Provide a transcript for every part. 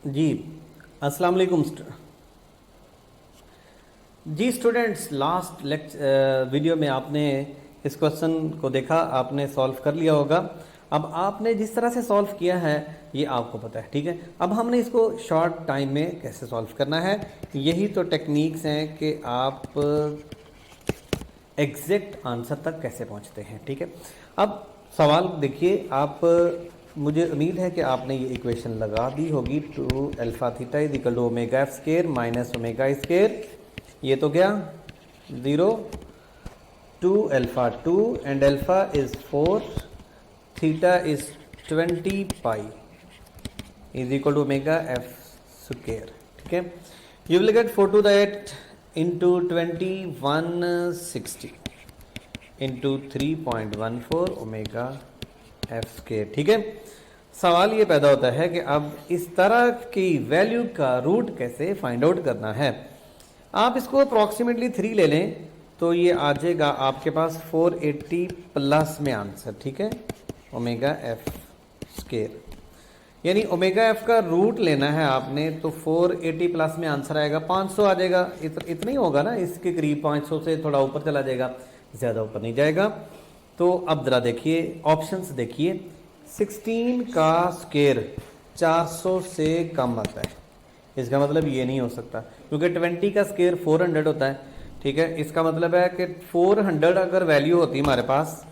जी अस्सलाम वालेकुम जी students, last video में आपने इस क्वेश्चन को देखा, आपने सॉल्व कर लिया होगा। अब आपने जिस तरह से सॉल्व किया है ये आपको पता है, ठीक है। अब हमने इसको शॉर्ट टाइम में कैसे सॉल्व करना है, यही तो टेक्निक्स हैं कि आप एग्जैक्ट आंसर तक कैसे पहुंचते हैं, ठीक है। अब सवाल देखिए आप, मुझे उम्मीद है कि आपने ये इक्वेशन लगा दी होगी। 2 alpha theta is equal to omega F square minus omega square, ये तो क्या 0, 2 alpha 2 and alpha is 4, theta is 20 pi is equal to omega F square, ठीक है। You will get 4 to the 8 into 20 160 into 3.14 omega F square, ठीक है। सवाल ये पैदा होता है कि अब इस तरह की वैल्यू का रूट कैसे फाइंड आउट करना है। आप इसको अप्रॉक्सीमेटली 3 ले लें तो ये आ जाएगा आपके पास 480 प्लस में आंसर, ठीक है, ओमेगा एफ स्केयर। यानी ओमेगा एफ का रूट लेना है आपने तो 480 प्लस में आंसर आएगा 500 आ जाएगा। इतना ही होगा ना, इसके करीब 500 से थोड़ा ऊपर चला जाएगा, ज़्यादा ऊपर नहीं जाएगा। तो अब ज़रा देखिए ऑप्शंस देखिए, 16 का स्केयर 400 से कम आता है, इसका मतलब ये नहीं हो सकता, क्योंकि 20 का स्केयर 400 होता है, ठीक है। इसका मतलब है कि 400 अगर वैल्यू होती हमारे पास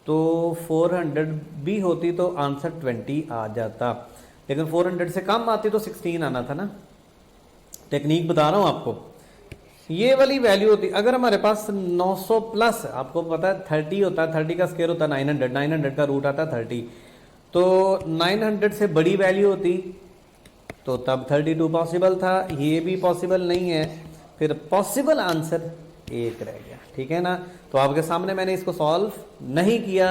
तो 400 भी होती तो आंसर 20 आ जाता, लेकिन 400 से कम आती तो 16 आना था ना। टेक्निक बता रहा हूँ आपको, ये वाली वैल्यू होती अगर हमारे पास 900 प्लस, आपको पता है 30 होता है, 30 का स्केयर होता है 900, 900 का रूट आता है 30, तो 900 से बड़ी वैल्यू होती तो तब 32 पॉसिबल था, ये भी पॉसिबल नहीं है, फिर पॉसिबल आंसर 1 रह गया, ठीक है ना। तो आपके सामने मैंने इसको सॉल्व नहीं किया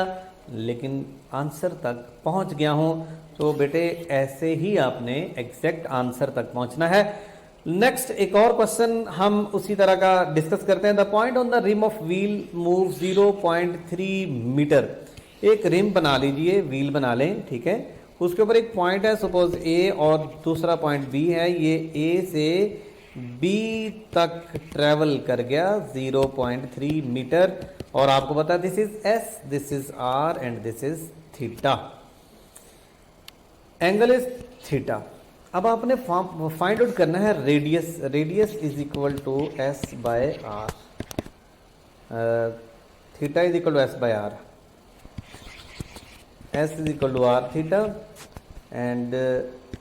लेकिन आंसर तक पहुंच गया हूं। तो बेटे ऐसे ही आपने एग्जैक्ट आंसर तक पहुंचना है। नेक्स्ट एक और क्वेश्चन हम उसी तरह का डिस्कस करते हैं। The point on the rim of wheel move 0.3 metre. एक रिम बना लीजिए, व्हील बना लें, ठीक है। उसके ऊपर एक पॉइंट है, सपोज ए, और दूसरा पॉइंट बी है। ये ए से बी तक ट्रेवल कर गया 0.3 मीटर, और आपको पता है this is S, this is R and this is theta, angle is theta. अब आपने फाइंड आउट करना है radius. Radius is equal to S by R, theta is equal to S by R, S is equal to R theta and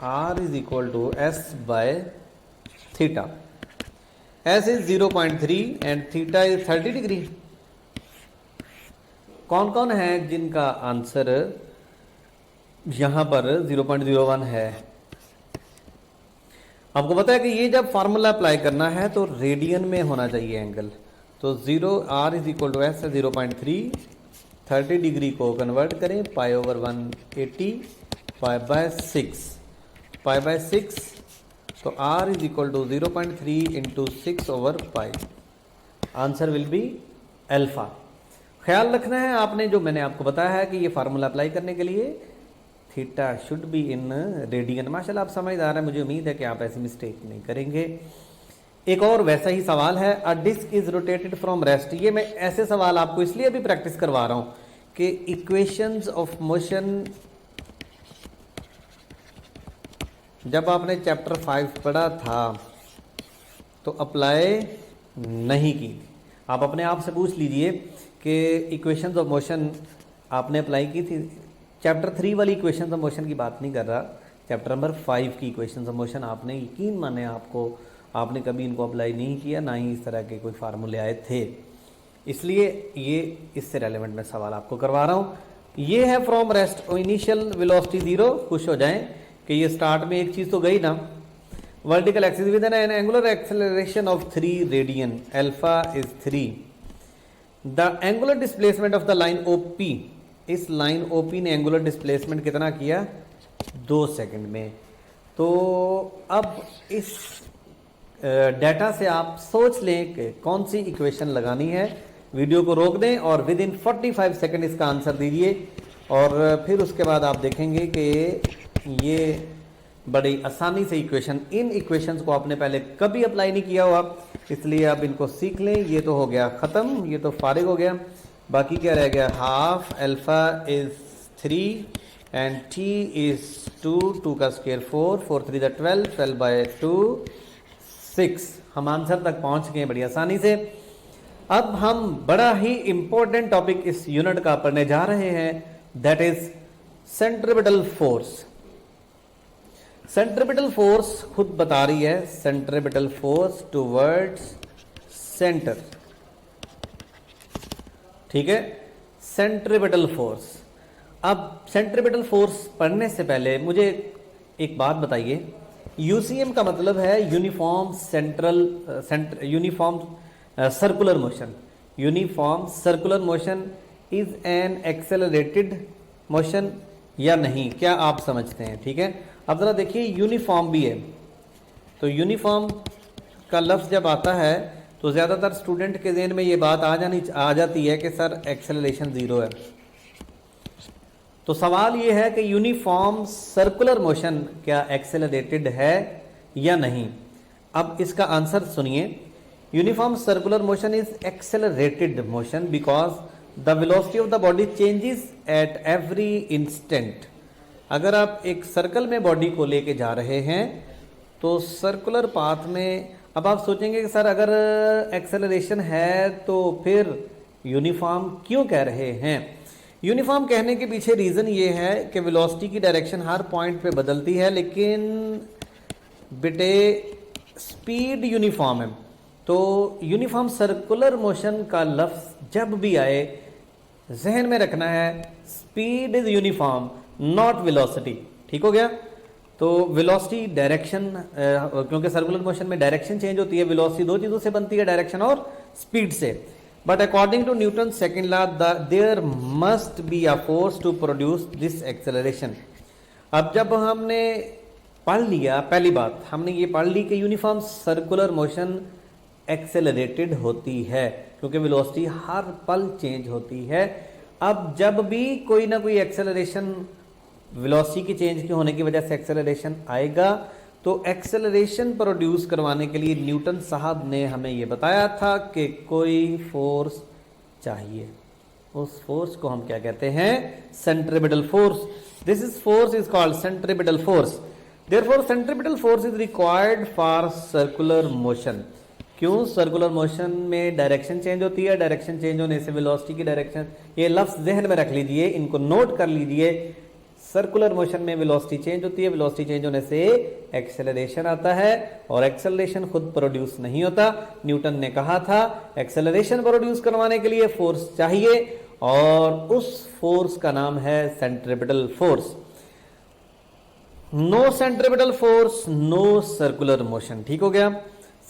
R is equal to S by theta. S is 0.3 and theta is 30 degree. कौन कौन है जिनका answer यहां पर 0.01 है? आपको पता है कि ये जब फार्मूला अप्लाई करना है तो रेडियन में होना चाहिए एंगल, तो 0 R is equal to S 0.3, 30 degree को कन्वर्ट करें pi over 180 pi by 6, pi by 6, तो r is equal to 0.3 into 6 over pi, answer will be alpha. ख्याल रखना है आपने जो मैंने आपको बताया है कि ये फार्मूला अप्लाई करने के लिए theta should be in radian. माशाल्लाह आप समझदार हैं, मुझे उम्मीद है कि आप ऐसी मिस्टेक नहीं करेंगे। एक और वैसा ही सवाल है, a disk is rotated from rest. ये मैं ऐसे सवाल आपको इसलिए भी प्रैक्टिस करवा रहा हूं कि इक्वेशंस ऑफ मोशन जब आपने चैप्टर 5 पढ़ा था तो अप्लाई नहीं की। आप अपने आप से पूछ लीजिए कि इक्वेशंस ऑफ मोशन आपने अप्लाई की थी। चैप्टर 3 वाली इक्वेशंस ऑफ मोशन की बात नहीं कर रहा, चैप्टर नंबर 5 की इक्वेशंस ऑफ मोशन आपने यकीन माने आपने कभी इनको अप्लाई नहीं किया, ना ही इस तरह के कोई फार्मूले आए थे, इसलिए ये इससे रेलेवेंट मैं सवाल आपको करवा रहा हूँ। ये है फ्रॉम रेस्ट, इनिशियल वेलोसिटी 0, खुश हो जाएं कि ये स्टार्ट में एक चीज तो गई ना, vertical axis with N angular acceleration of 3 radian, alpha is 3। The angular displacement of the line OP, इस लाइन ओपी ने एंगुलर डिस्प्लेसमेंट कितना किया? 2 सेकंड में। तो अब इस डाटा से आप सोच लें कि कौन सी इक्वेशन लगानी है। वीडियो को रोक दें और विद इन 45 सेकंड इसका आंसर दीजिए, और फिर उसके बाद आप देखेंगे कि ये बड़ी आसानी से इक्वेशन, इन इक्वेशंस को आपने पहले कभी अप्लाई नहीं किया हुआ, इसलिए आप इनको सीख लें। ये तो हो गया ख़त्म, ये तो फारिग हो गया। बाकी क्या रह गया, half alpha is 3 and T is 2, 2 का स्क्वायर 4, 4 3 ज़ा 12, 12/2 6। हम आंसर तक पहुंच गए बड़ी आसानी से। अब हम बड़ा ही इंपॉर्टेंट टॉपिक इस यूनिट का पढ़ने जा रहे हैं, that is centripetal force. Centripetal force खुद बता रही है, सेंट्रीपिटल फोर्स टुवर्ड्स सेंटर, ठीक है, सेंट्रीपिटल फोर्स। अब सेंट्रीपिटल फोर्स पढ़ने से पहले मुझे एक बात बताइए, यूसीएम का मतलब है uniform uniform circular motion. Uniform circular motion is an accelerated motion या नहीं, क्या आप समझते हैं? ठीक है, अब जरा देखिए, यूनिफॉर्म भी है, तो यूनिफॉर्म का लफ्ज़ जब आता है तो ज़्यादातर स्टूडेंट के ज़हन में ये बात आ जाती है कि सर एक्सेलरेशन 0 है। तो सवाल ये है कि यूनिफॉर्म सर्कुलर मोशन क्या एक्सेलरेटेड है या नहीं? अब इसका आंसर सुनिए, uniform circular motion is accelerated motion because the velocity of the body changes at every instant. अगर आप एक सर्कल में बॉडी को लेके जा रहे हैं तो सर्कुलर पाथ में, अब आप सोचेंगे कि सर अगर एक्सेलरेशन है तो फिर यूनिफॉर्म क्यों कह रहे हैं? यूनिफॉर्म कहने के पीछे रीज़न ये है कि वेलोसिटी की डायरेक्शन हर पॉइंट पे बदलती है, लेकिन बेटे स्पीड यूनिफॉर्म है। तो यूनिफॉर्म सर्कुलर मोशन का लफ्ज़ जब भी आए जहन में रखना है, speed is uniform not velocity. ठीक हो गया? तो वेलोसिटी डायरेक्शन, क्योंकि सर्कुलर मोशन में डायरेक्शन चेंज होती है, वेलोसिटी दो चीज़ों से बनती है, डायरेक्शन और स्पीड से। But according to Newton second law there must be a force to produce this acceleration. अब जब हमने पढ़ लिया, पहली बात हमने ये पढ़ ली कि यूनिफॉर्म सर्कुलर मोशन एक्सेलरेटेड होती है क्योंकि वेलोसिटी हर पल चेंज होती है। अब जब भी कोई ना कोई एक्सेलरेशन, वेलोसिटी की चेंज के होने की वजह से एक्सेलरेशन आएगा, तो एक्सेलरेशन प्रोड्यूस करवाने के लिए न्यूटन साहब ने हमें ये बताया था कि कोई फोर्स चाहिए। उस फोर्स को हम क्या कहते हैं? Centripetal force. This is force is called centripetal force. Therefore centripetal force is required for circular motion. क्यों? सर्कुलर मोशन में डायरेक्शन चेंज होती है, डायरेक्शन चेंज होने से वेलोसिटी की डायरेक्शन, ये लफ्ज़ जहन में रख लीजिए, इनको नोट कर लीजिए। सर्कुलर मोशन में वेलोसिटी चेंज होती है, वेलोसिटी चेंज होने से एक्सेलरेशन आता है और एक्सेलरेशन खुद प्रोड्यूस नहीं होता। न्यूटन ने कहा था एक्सेलरेशन प्रोड्यूस करवाने के लिए फोर्स चाहिए और उस फोर्स का नाम है centripetal force. No centripetal force no circular motion. ठीक हो गया?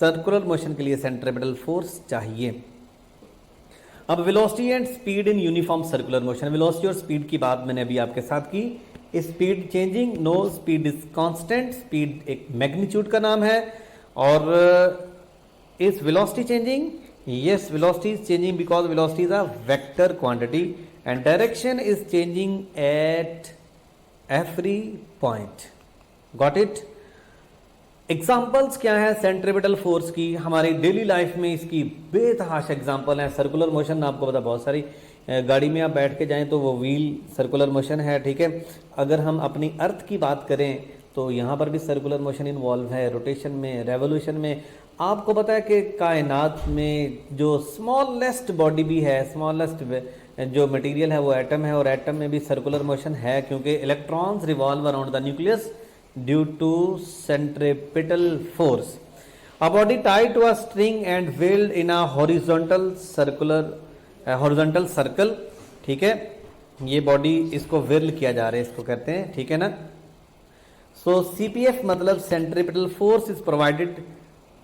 सर्कुलर मोशन के लिए सेंट्रीपिटल फोर्स चाहिए। अब velocity and speed in uniform circular motion, velocity और स्पीड की बात मैंने अभी आपके साथ की। Speed changing, no speed is constant, speed एक मैग्नीट्यूड का नाम है। और is velocity changing? Yes, velocity is changing because velocity is a vector quantity and direction is changing at every point. Got it? Examples क्या है centripetal force की? हमारी daily life में इसकी बेतहाशा एग्जाम्पल है। सर्कुलर मोशन आपको पता, बहुत सारी गाड़ी में आप बैठ के जाएं तो वो व्हील सर्कुलर मोशन है। ठीक है, अगर हम अपनी अर्थ की बात करें तो यहाँ पर भी सर्कुलर मोशन इन्वॉल्व है, रोटेशन में, रेवोल्यूशन में। आपको पता है कि कायनात में जो स्मॉलेस्ट बॉडी भी है, स्मॉलेस्ट जो मटीरियल है वो एटम है, और एटम में भी सर्कुलर मोशन है क्योंकि electrons revolve around the nucleus due to centripetal force. A body tied to a string and wheeled in a horizontal circle, ठीक है, ये बॉडी इसको व्हील किया जा रहा है, इसको कहते हैं, ठीक है ना। सो सीपीएफ मतलब centripetal force is provided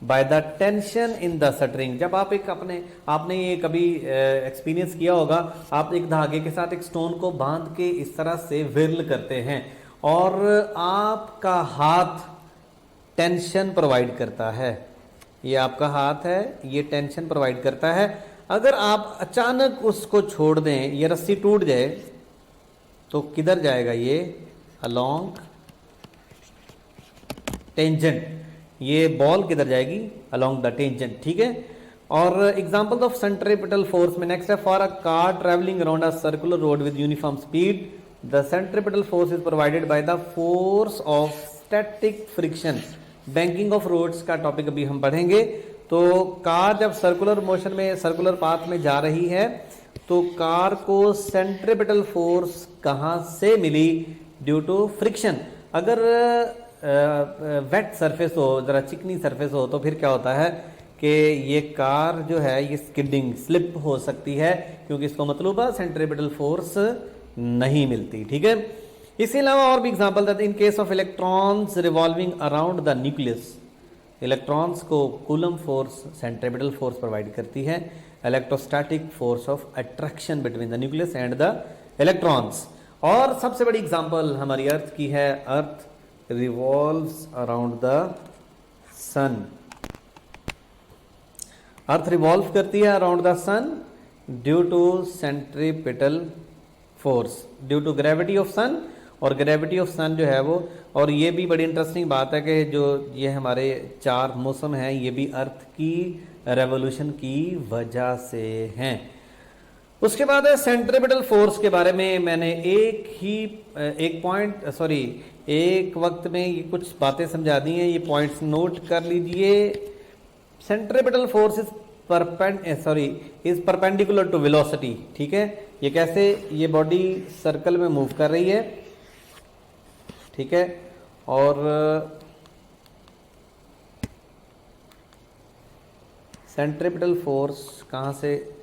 by the tension in the string. जब आप एक आपने ये कभी एक्सपीरियंस किया होगा, आप एक धागे के साथ एक स्टोन को बांध के इस तरह से व्हील करते हैं और आपका हाथ टेंशन प्रोवाइड करता है। ये आपका हाथ है, ये टेंशन प्रोवाइड करता है। अगर आप अचानक उसको छोड़ दें, ये रस्सी टूट जाए तो किधर जाएगा? ये अलोंग टेंजेंट, ये बॉल किधर जाएगी, अलोंग द टेंजेंट, ठीक है। और एग्जांपल ऑफ सेंट्रीपिटल फोर्स में नेक्स्ट है, for a car travelling around a circular road with uniform speed the centripetal force is provided by the force of static friction. Banking of roads का topic अभी हम पढ़ेंगे। तो car जब circular motion में, circular path में जा रही है, तो कार को सेंट्रीपिटल फोर्स कहाँ से मिली, ड्यू टू फ्रिक्शन। अगर वेट सरफेस हो, जरा चिकनी सरफेस हो, तो फिर क्या होता है कि ये कार जो है ये स्किडिंग, स्लिप हो सकती है, क्योंकि इसको मतलूबा सेंट्रीपिटल फोर्स नहीं मिलती, ठीक है। इसके अलावा और भी एग्जांपल देते हैं, in case of electrons revolving around the nucleus, electrons को coulomb force centripetal force provide करती है, electrostatic force of attraction between the nucleus and the electrons. और सबसे बड़ी एग्जांपल हमारी अर्थ की है, earth revolves around the sun. Earth revolve करती है around the sun due to centripetal force, due to gravity of sun. और gravity of सन जो है वो, और ये भी बड़ी इंटरेस्टिंग बात है कि जो ये हमारे 4 मौसम हैं, ये भी अर्थ की रेवोल्यूशन की वजह से हैं। उसके बाद है सेंट्रीपिटल फोर्स के बारे में मैंने एक वक्त में ये कुछ बातें समझा दी हैं, ये पॉइंट्स नोट कर लीजिए। Centripetal force is perpendicular to velocity, ठीक है। ये कैसे, ये बॉडी सर्कल में मूव कर रही है, ठीक है, और सेंट्रीपिटल फोर्स कहां से,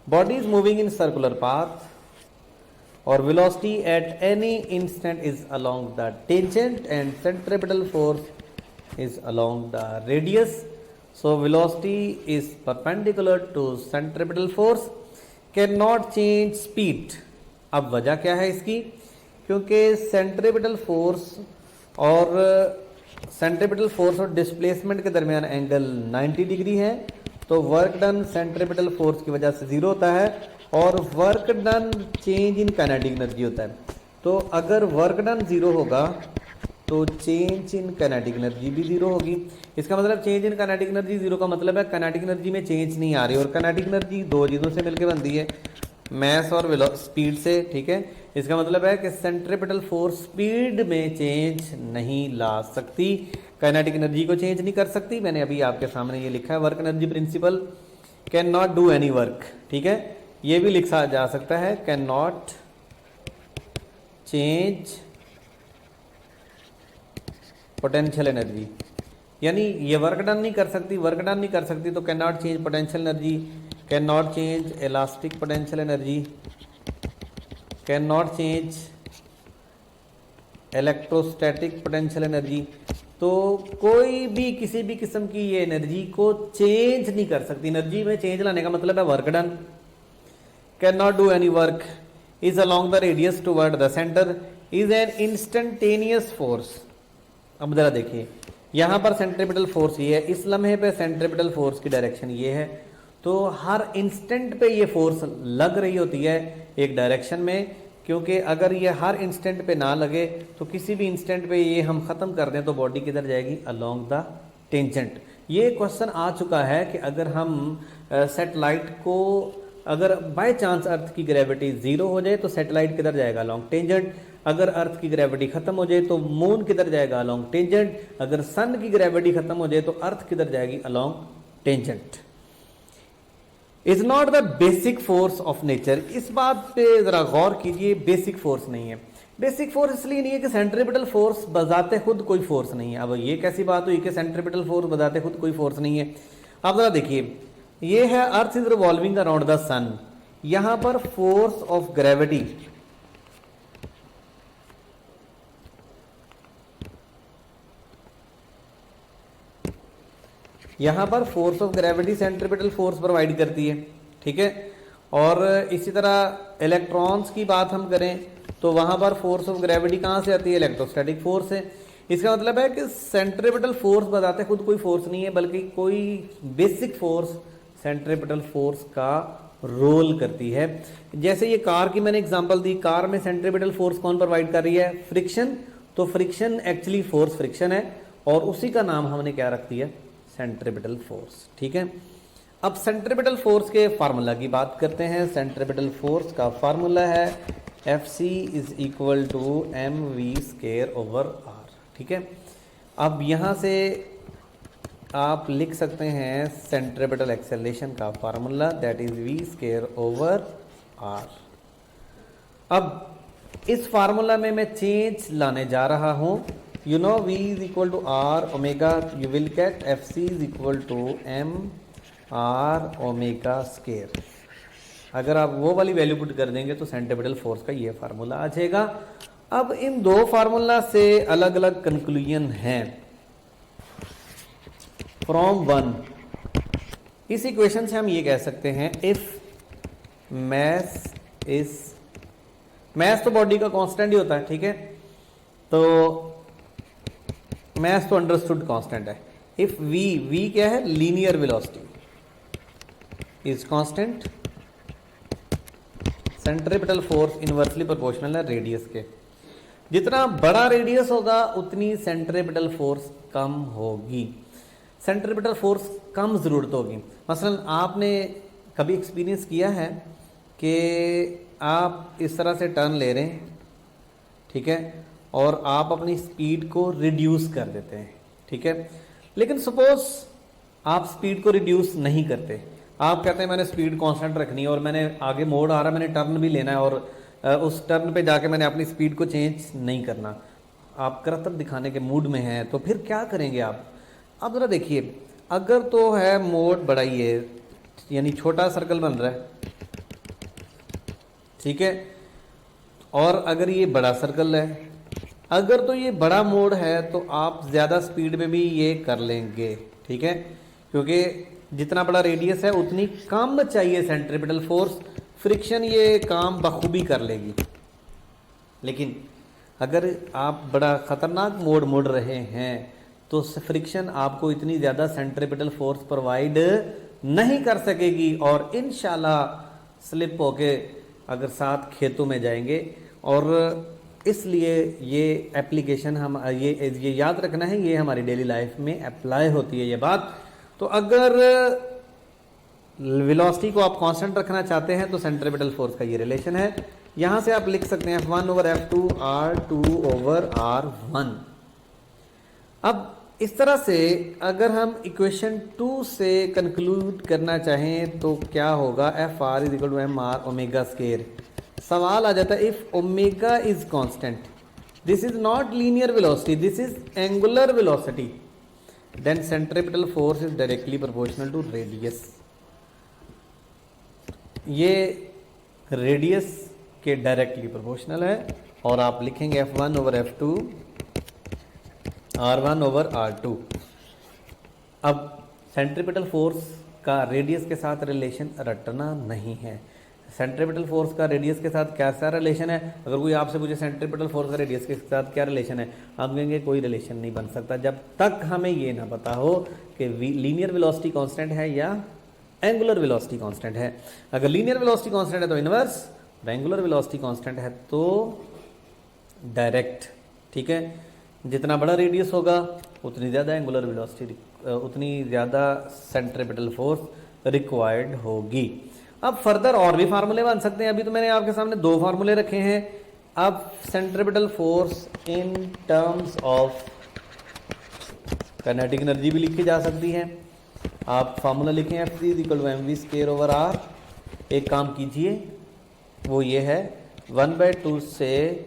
body is moving in circular path और velocity at any instant is along the tangent and centripetal force is along the radius. So velocity is perpendicular to centripetal force, cannot change speed. अब वजह क्या है इसकी, क्योंकि centripetal force और displacement के दरमियान एंगल 90 डिग्री है, तो वर्क डन सेंट्रीपिटल फोर्स की वजह से जीरो होता है, और work done change in kinetic energy होता है। तो अगर वर्क डन जीरो होगा तो चेंज इन काइनेटिक एनर्जी भी जीरो होगी। इसका मतलब change in kinetic energy zero का मतलब है काइनेटिक एनर्जी में चेंज नहीं आ रही, और काइनेटिक एनर्जी 2 चीज़ों से मिलकर बनती है, मैस और स्पीड से, ठीक है। इसका मतलब है कि सेंट्रीपिटल फोर्स स्पीड में चेंज नहीं ला सकती, काइनेटिक एनर्जी को चेंज नहीं कर सकती। मैंने अभी आपके सामने ये लिखा है, work energy principal, can not do any work, ठीक है। ये भी लिखा जा सकता है, can not change potential energy, यानी ये वर्क डन नहीं कर सकती, तो can not change potential energy, can not change elastic potential energy, can not change electrostatic potential energy. तो कोई भी किसी भी किस्म की ये एनर्जी को चेंज नहीं कर सकती। एनर्जी में चेंज लाने का मतलब है work done. cannot do any work, is along the radius toward the center, is an instantaneous force। अब जरा देखिए, यहां पर सेंट्रीपिटल फोर्स ये है, इस लम्हे पे सेंट्रीपिटल फोर्स की डायरेक्शन ये है, तो हर इंस्टेंट पे ये फोर्स लग रही होती है एक डायरेक्शन में, क्योंकि अगर ये हर इंस्टेंट पे ना लगे तो किसी भी इंस्टेंट पे ये हम ख़त्म कर दें तो बॉडी किधर जाएगी, अलोंग द टेंजेंट। ये क्वेश्चन आ चुका है कि अगर हम सैटेलाइट को, अगर बाय चांस अर्थ की ग्रेविटी जीरो हो जाए तो सैटेलाइट किधर जाएगा, अलोंग टेंजेंट। अगर अर्थ की ग्रेविटी खत्म हो जाए तो मून किधर जाएगा, अलोंग टेंजेंट। अगर सन की ग्रेविटी खत्म हो जाए तो अर्थ किधर जाएगी, along tangent. Is not the basic force of nature, इस बात पे जरा गौर कीजिए, बेसिक फोर्स नहीं है। बेसिक फोर्स इसलिए नहीं है कि सेंट्रीपिटल फोर्स बजाते खुद कोई फोर्स नहीं है। अब ये कैसी बात हुई कि सेंट्रीपिटल फोर्स बजाते खुद कोई फोर्स नहीं है। अब जरा देखिए, ये है earth is revolving around the sun, यहां पर फोर्स ऑफ ग्रेविटी, यहां पर force of gravity centripetal force provide करती है, ठीक है। और इसी तरह इलेक्ट्रॉन्स की बात हम करें तो वहां पर फोर्स ऑफ ग्रेविटी कहां से आती है, इलेक्ट्रोस्टैटिक फोर्स है। इसका मतलब है कि सेंट्रीपिटल फोर्स बताते खुद कोई फोर्स नहीं है, बल्कि कोई बेसिक फोर्स सेंट्रीपिटल फोर्स का रोल करती है। जैसे ये कार की मैंने एग्जांपल दी, कार में सेंट्रीपिटल फोर्स कौन प्रोवाइड कर रही है? फ्रिक्शन। तो फ्रिक्शन एक्चुअली फोर्स फ्रिक्शन है और उसी का नाम हमने क्या रख दिया? Centripetal force. ठीक है, अब सेंट्रीपिटल फोर्स के फार्मूला की बात करते हैं। सेंट्रीपिटल फोर्स का फार्मूला है Fc is equal to mv²/r। ठीक है, अब यहाँ से आप लिख सकते हैं सेंट्रीपिटल एक्सेलरेशन का फार्मूला, दैट इज v²/r। अब इस फार्मूला में मैं चेंज लाने जा रहा हूँ। You know v is equal to r omega, you will get Fc is equal to m/r⍵²। अगर आप वो वाली वैल्यू पुट कर देंगे तो सेंट्रीपिटल फोर्स का ये फार्मूला आ जाएगा। अब इन दो फार्मूला से अलग अलग कंक्लूजन हैं। फ्रॉम वन, इस इक्वेशन से हम ये कह सकते हैं इफ मैस इज, मैस तो बॉडी का कांस्टेंट ही होता है। ठीक है, तो मैस तो अंडरस्टूड कांस्टेंट है। इफ v क्या है? Linear velocity is constant, centripetal force inversely proportional है रेडियस के। जितना बड़ा रेडियस होगा उतनी सेंट्रीपिटल फोर्स कम होगी। सेंट्रीपिटल फोर्स कम जरूरत होगी। मसलन आपने कभी एक्सपीरियंस किया है कि आप इस तरह से टर्न ले रहे हैं, ठीक है, और आप अपनी स्पीड को रिड्यूस कर देते हैं। ठीक है, लेकिन सपोज आप स्पीड को रिड्यूस नहीं करते, आप कहते हैं मैंने स्पीड कांस्टेंट रखनी है और मैंने आगे मोड़ आ रहा है, मैंने टर्न भी लेना है और उस टर्न पे जाके मैंने अपनी स्पीड को चेंज नहीं करना। आप करतब दिखाने के मूड में हैं, तो फिर क्या करेंगे आप? अब जरा देखिए, अगर तो है मोड़ बढ़ाइए, यानी छोटा सर्कल बन रहा है, ठीक है, और अगर ये बड़ा सर्कल है, अगर तो ये बड़ा मोड़ है तो आप ज़्यादा स्पीड में भी ये कर लेंगे। ठीक है, क्योंकि जितना बड़ा रेडियस है उतनी कम चाहिए सेंट्रीपिटल फोर्स, फ्रिक्शन ये काम बखूबी कर लेगी। लेकिन अगर आप बड़ा ख़तरनाक मोड़ मुड़ रहे हैं तो फ्रिक्शन आपको इतनी ज़्यादा सेंट्रीपिटल फोर्स प्रोवाइड नहीं कर सकेगी और इंशाल्लाह स्लिप होके अगर साथ खेतों में जाएंगे। और इसलिए ये एप्लीकेशन हम ये याद रखना है, ये हमारी डेली लाइफ में अप्लाई होती है ये बात। तो अगर वेलोसिटी को आप कांस्टेंट रखना चाहते हैं तो सेंट्रीपिटल फोर्स का ये रिलेशन है। यहां से आप लिख सकते हैं F1/F2 R2/R1। अब इस तरह से अगर हम इक्वेशन 2 से कंक्लूड करना चाहें तो क्या होगा? Fr is equal to mr⍵²। सवाल आ जाता है if omega is constant, this is not linear velocity, this is angular velocity, then centripetal force is directly proportional to radius. ये रेडियस के डायरेक्टली प्रोपोर्शनल है और आप लिखेंगे F1/F2 R1/R2। अब सेंट्रीपिटल फोर्स का रेडियस के साथ रिलेशन रटना नहीं है। सेंट्रीपिटल फोर्स का रेडियस के साथ कैसा रिलेशन है? अगर कोई आपसे पूछे सेंट्रीपिटल फोर्स का रेडियस के साथ क्या रिलेशन है, आप कहेंगे कोई रिलेशन नहीं बन सकता जब तक हमें ये ना पता हो कि लीनियर वेलोसिटी कांस्टेंट है या एंगुलर वेलोसिटी कांस्टेंट है। अगर लीनियर वेलोसिटी कांस्टेंट है तो इनवर्स, एंगुलर वेलोसिटी कांस्टेंट है तो डायरेक्ट। ठीक है, जितना बड़ा रेडियस होगा उतनी ज़्यादा एंगुलर वेलोसिटी, उतनी ज़्यादा सेंट्रीपिटल फोर्स रिक्वायर्ड होगी। अब फर्दर और भी फार्मूले बन सकते हैं। अभी तो मैंने आपके सामने 2 फार्मूले रखे हैं। अब centripetal force in terms of kinetic energy भी लिखी जा सकती है। आप फार्मूला लिखें F is equal to mv²/r। एक काम कीजिए, वो ये है 1/2 से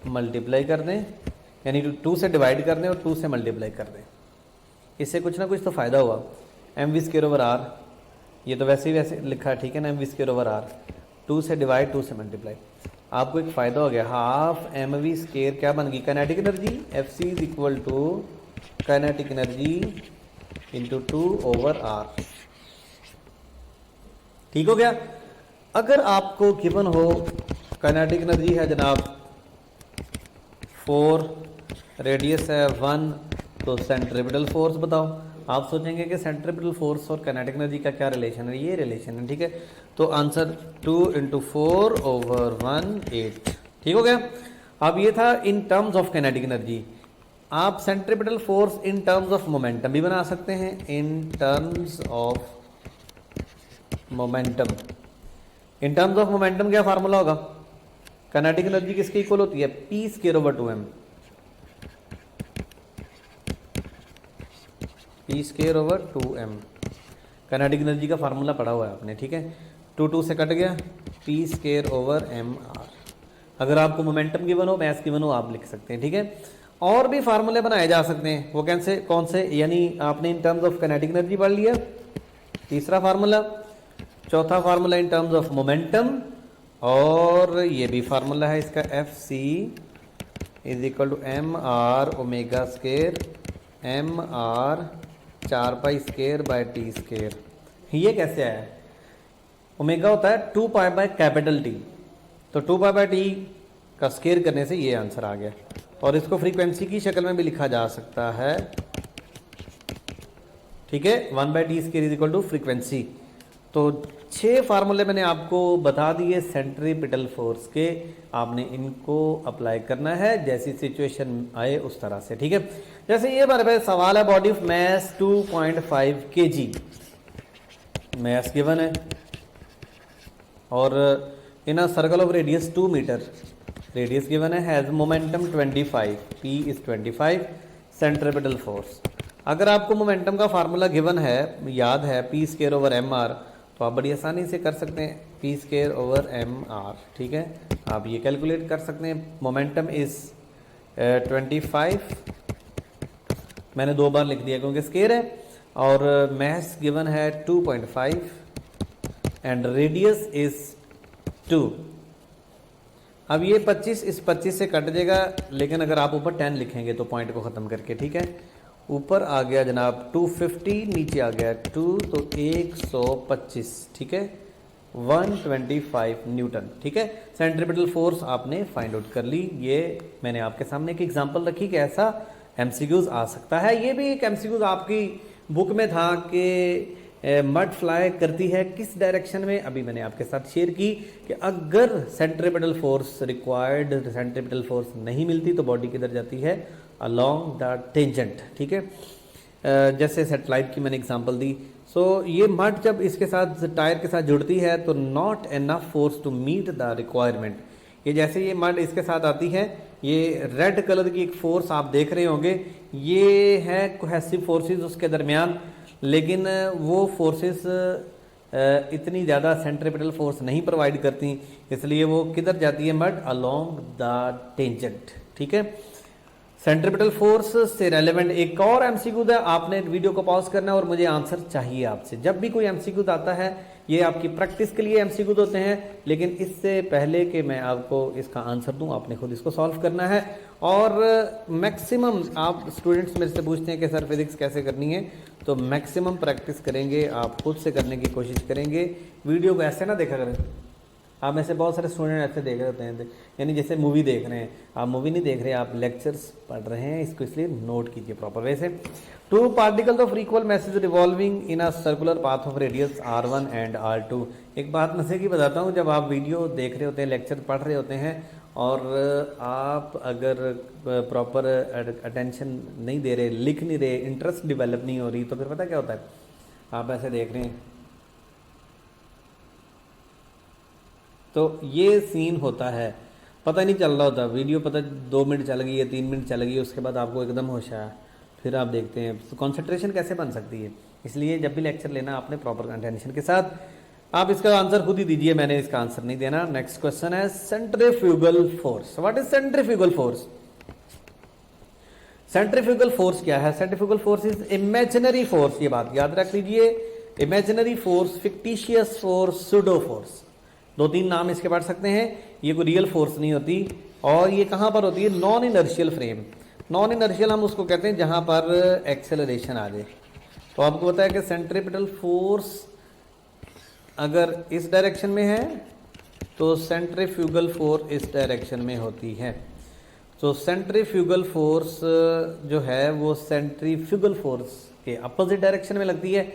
मल्टीप्लाई कर दें, यानी 2 से डिवाइड कर दें और 2 से मल्टीप्लाई कर दें। इससे कुछ ना कुछ तो फ़ायदा हुआ। mv²/r, ये तो वैसे ही वैसे लिखा है, ठीक है ना, mv²/r, 2 से डिवाइड 2 से मल्टीप्लाई, आपको एक फ़ायदा हो गया। हाफ mv² क्या बन गई? Kinetic energy. Fc is equal to kinetic energy into 2/r। ठीक हो गया। अगर आपको गिवन हो काइनेटिक एनर्जी है जनाब 4, रेडियस है 1, तो सेंट्रीपिटल फोर्स बताओ। आप सोचेंगे कि सेंट्रीपिटल फोर्स और काइनेटिक एनर्जी का क्या रिलेशन है, ये रिलेशन है, ठीक है। तो आंसर 2 × 4/1/8, ठीक हो गया। अब ये था in terms of kinetic energy. आप centripetal force in terms of momentum भी बना सकते हैं, in terms of momentum. In terms of momentum क्या फार्मूला होगा, काइनेटिक एनर्जी किसके इक्वल होती है, p²/2m, p²/2m। काइनेटिक एनर्जी का फार्मूला पढ़ा हुआ है आपने, ठीक है। 2 से कट गया, p²/mr। अगर आपको मोमेंटम गिवन हो, मैस गिवन हो, आप लिख सकते हैं, ठीक है। और भी फार्मूले बनाए जा सकते हैं, वो कैसे, कौन से, यानी आपने इन टर्म्स ऑफ काइनेटिक एनर्जी पढ़ लिया, तीसरा फार्मूला, चौथा formula in terms of momentum, और ये भी फार्मूला है इसका, Fc = mr⍵², mr 4π²/t²। ये कैसे आया, ओमेगा होता है 2π/T, तो 2π/T का स्केयर करने से ये आंसर आ गया। और इसको फ्रीक्वेंसी की शक्ल में भी लिखा जा सकता है, ठीक है, 1/T² फ्रीक्वेंसी। तो 6 फार्मूले मैंने आपको बता दिए सेंट्रीपिटल फोर्स के, आपने इनको अप्लाई करना है जैसी सिचुएशन आए उस तरह से, ठीक है। जैसे ये हमारे पास सवाल है, body of mass 2.5 kg, mass given है, और in a circle of radius 2 metre, radius given है, has momentum 25, p = 25, centripetal force. अगर आपको मोमेंटम का फार्मूला गिवन है, याद है, p²/mr, तो आप बड़ी आसानी से कर सकते हैं, p²/mr, ठीक है। आप ये कैलकुलेट कर सकते हैं। मोमेंटम इज 25, मैंने 2 बार लिख दिया क्योंकि स्केयर है, और मैस गिवन है 2.5 एंड रेडियस इज 2। अब ये 25 इस 25 से कट जाएगा, लेकिन अगर आप ऊपर 10 लिखेंगे तो पॉइंट को ख़त्म करके, ठीक है। ऊपर आ गया जनाब 250, नीचे आ गया 2, तो 125, ठीक है, 125 न्यूटन, ठीक है। सेंट्रीपिटल फोर्स आपने फाइंड आउट कर ली। ये मैंने आपके सामने एक एग्जांपल रखी कि ऐसा एमसीक्यूज आ सकता है। ये भी एक एमसीक्यूज आपकी बुक में था कि मड फ्लाई करती है किस डायरेक्शन में, अभी मैंने आपके साथ शेयर की कि अगर centripetal force required centripetal force नहीं मिलती तो बॉडी किधर जाती है, अलोंग द टेंजेंट, ठीक है। जैसे सेटेलाइट की मैंने एग्जांपल दी। सो ये मड जब इसके साथ टायर के साथ जुड़ती है तो not enough force to meet the requirement. ये जैसे ये मड इसके साथ आती है, ये रेड कलर की एक फोर्स आप देख रहे होंगे, ये है कोहेसिव फोर्सेस उसके दरमियान, लेकिन वो फोर्सेस इतनी ज़्यादा सेंट्रीपिटल फोर्स नहीं प्रोवाइड करती, इसलिए वो किधर जाती है, मड अलोंग द टेंजेंट, ठीक है। सेंट्रीपिटल फोर्स से रेलेवेंट एक और एमसीक्यू है, आपने वीडियो को पॉज करना है और मुझे आंसर चाहिए आपसे। जब भी कोई एमसीक्यू आता है, ये आपकी प्रैक्टिस के लिए एमसीक्यू होते हैं, लेकिन इससे पहले कि मैं आपको इसका आंसर दूं, आपने खुद इसको सॉल्व करना है। और मैक्सिमम आप स्टूडेंट्स मेरे से पूछते हैं कि सर फिजिक्स कैसे करनी है, तो मैक्सिमम प्रैक्टिस करेंगे, आप खुद से करने की कोशिश करेंगे। वीडियो को ऐसे ना देखा करें, आप में से बहुत सारे स्टूडेंट ऐसे देख रहे होते हैं, यानी जैसे मूवी देख रहे हैं। आप मूवी नहीं देख रहे हैं, आप लेक्चर्स पढ़ रहे हैं, इसको इसलिए नोट कीजिए प्रॉपर वे से। 2 particles of equal message revolving in a circular path of radius r1 and r2। एक बात नशे की बताता हूँ, जब आप वीडियो देख रहे होते हैं, लेक्चर पढ़ रहे होते हैं, और आप अगर प्रॉपर अटेंशन नहीं दे रहे, लिख नहीं रहे, इंटरेस्ट डेवलप नहीं हो रही, तो फिर पता क्या होता है, आप ऐसे देख रहे हैं, तो ये सीन होता है, पता नहीं चल रहा होता, वीडियो पता 2 मिनट चल गई है, 3 मिनट चल गई है, उसके बाद आपको एकदम होश आया, फिर आप देखते हैं, तो कंसंट्रेशन कैसे बन सकती है। इसलिए जब भी लेक्चर लेना आपने प्रॉपर अटेंशन के साथ। आप इसका आंसर खुद ही दीजिए, मैंने इसका आंसर नहीं देना। नेक्स्ट क्वेश्चन है centrifugal force. What is centrifugal force? Centrifugal force क्या है? Centrifugal force is imaginary force, ये बात याद रख लीजिए। Imaginary force, fictitious force, pseudo force, 2-3 नाम इसके पढ़ सकते हैं। ये कोई रियल फोर्स नहीं होती, और ये कहां पर होती है? Non inertial frame. Non inertial हम उसको कहते हैं जहां पर एक्सेलरेशन आ जाए। तो आपको पता है कि सेंट्रीपिटल फोर्स अगर इस डायरेक्शन में है तो सेंट्रीफ्यूगल फोर्स इस डायरेक्शन में होती है। तो सेंट्रीफ्यूगल फोर्स जो है वो सेंट्रीफ्यूगल फोर्स के अपोजिट डायरेक्शन में लगती है।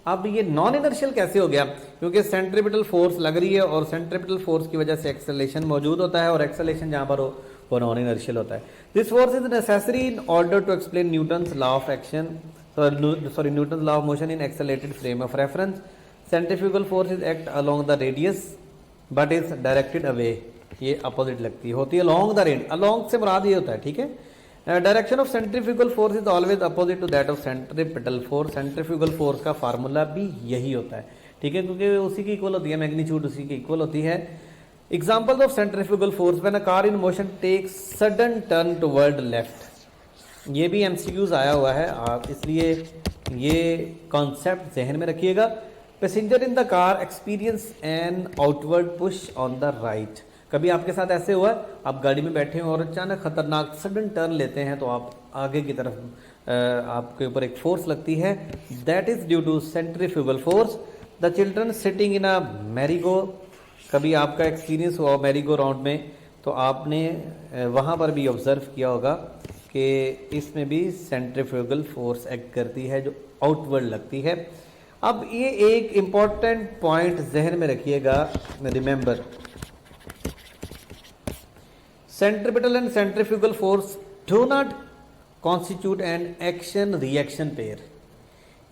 अब ये नॉन इनर्शियल कैसे हो गया? क्योंकि सेंट्रीपिटल फोर्स लग रही है और सेंट्रीपिटल फोर्स की वजह से एक्सेलरेशन मौजूद होता है और एक्सेलरेशन जहां पर हो वो नॉन इनर्शियल होता है। This force is necessary in order to explain Newton's law of action Newton's law of motion in accelerated frame of reference. Centrifugal force is act along the radius but is directed away, ये opposite लगती होती है along the red, along से मुराद ये होता है, ठीक है। Direction of centrifugal force is always opposite to that of centripetal force. Centrifugal force का फार्मूला भी यही होता है, ठीक है, क्योंकि उसी की इक्वल होती है, मैग्नीट्यूड उसी की इक्वल होती है। Example of centrifugal force when a car in motion takes sudden turn toward left, ये भी एमसीक्यूज आया हुआ है, आप इसलिए ये कॉन्सेप्ट जहन में रखिएगा। Passenger in the car experience an outward push on the right, कभी आपके साथ ऐसे हुआ आप गाड़ी में बैठे हो और अचानक खतरनाक सडन टर्न लेते हैं तो आप आगे की तरफ आपके ऊपर एक फोर्स लगती है, that is due to centrifugal force. The children sitting in a merry go, कभी आपका एक्सपीरियंस हुआ मैरीगो राउंड में तो आपने वहाँ पर भी ऑब्जर्व किया होगा कि इसमें भी सेंट्रीफ्यूगल फोर्स एक्ट करती है जो आउटवर्ड लगती है। अब ये एक इम्पॉर्टेंट पॉइंट जहन में रखिएगा, remember centripetal and centrifugal force do not constitute an action reaction pair,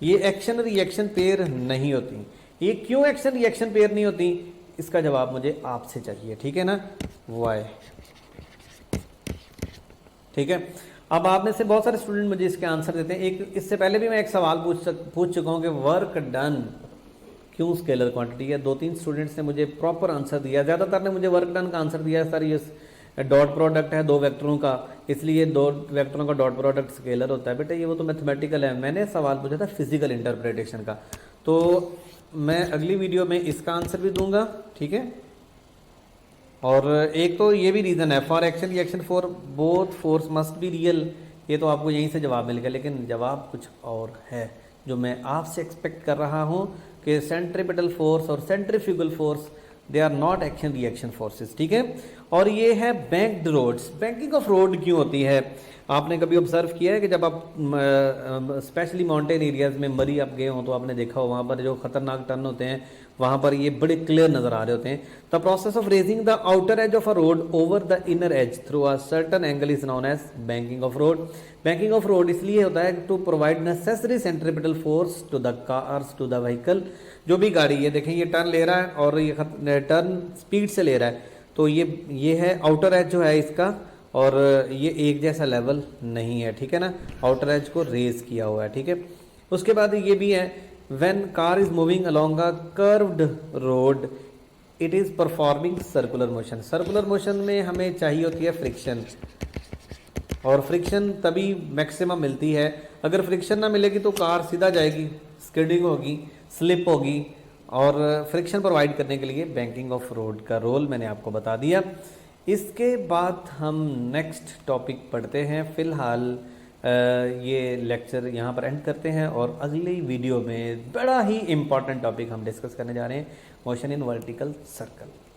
ये एक्शन रिएक्शन पेयर नहीं होती। ये क्यों एक्शन रिएक्शन पेयर नहीं होती, इसका जवाब मुझे आपसे चाहिए, ठीक है ना, वाई, ठीक है। अब आप में से बहुत सारे स्टूडेंट मुझे इसके आंसर देते हैं। एक इससे पहले भी मैं एक सवाल पूछ चुका हूँ कि वर्क डन क्यों स्केलर क्वांटिटी है, 2-3 स्टूडेंट्स ने मुझे प्रॉपर आंसर दिया, ज़्यादातर ने मुझे वर्क डन का आंसर दिया सर ये डॉट प्रोडक्ट है 2 वेक्टरों का, इसलिए 2 वेक्टरों का डॉट प्रोडक्ट स्केलर होता है। बेटा ये वो तो मैथमेटिकल है, मैंने सवाल पूछा था फिजिकल इंटरप्रिटेशन का, तो मैं अगली वीडियो में इसका आंसर भी दूंगा, ठीक है। और एक तो ये भी रीज़न है for action reaction for both force must be real, ये तो आपको यहीं से जवाब मिल गया, लेकिन जवाब कुछ और है जो मैं आपसे एक्सपेक्ट कर रहा हूँ कि सेंट्रीपिटल फोर्स और centrifugal force they are not action reaction forces, ठीक है। और ये है banked roads. Banking of road क्यों होती है? आपने कभी ऑब्जर्व किया है कि जब आप स्पेशली माउंटेन एरियाज में मरी आप गए हो तो आपने देखा हो वहाँ पर जो खतरनाक टर्न होते हैं वहाँ पर ये बड़े क्लियर नजर आ रहे होते हैं। The process of raising the outer edge of a road over the inner edge through a certain angle is known as banking of road. Banking of road इसलिए होता है to provide necessary centripetal force to the cars to the vehicle. जो भी गाड़ी है देखें ये turn ले रहा है और ये टर्न स्पीड से ले रहा है, तो ये है आउटर एज जो है इसका, और ये एक जैसा लेवल नहीं है, ठीक है ना, आउटर एज को रेज किया हुआ है, ठीक है। उसके बाद ये भी है when car is moving along a curved road it is performing circular motion. Circular motion में हमें चाहिए होती है फ्रिक्शन, और फ्रिक्शन तभी मैक्सिमम मिलती है, अगर फ्रिक्शन ना मिलेगी तो कार सीधा जाएगी, स्किडिंग होगी, स्लिप होगी, और फ्रिक्शन प्रोवाइड करने के लिए बैंकिंग ऑफ रोड का रोल मैंने आपको बता दिया। इसके बाद हम नेक्स्ट टॉपिक पढ़ते हैं। फिलहाल ये लेक्चर यहाँ पर एंड करते हैं और अगली वीडियो में बड़ा ही इम्पॉर्टेंट टॉपिक हम डिस्कस करने जा रहे हैं, मोशन इन वर्टिकल सर्कल।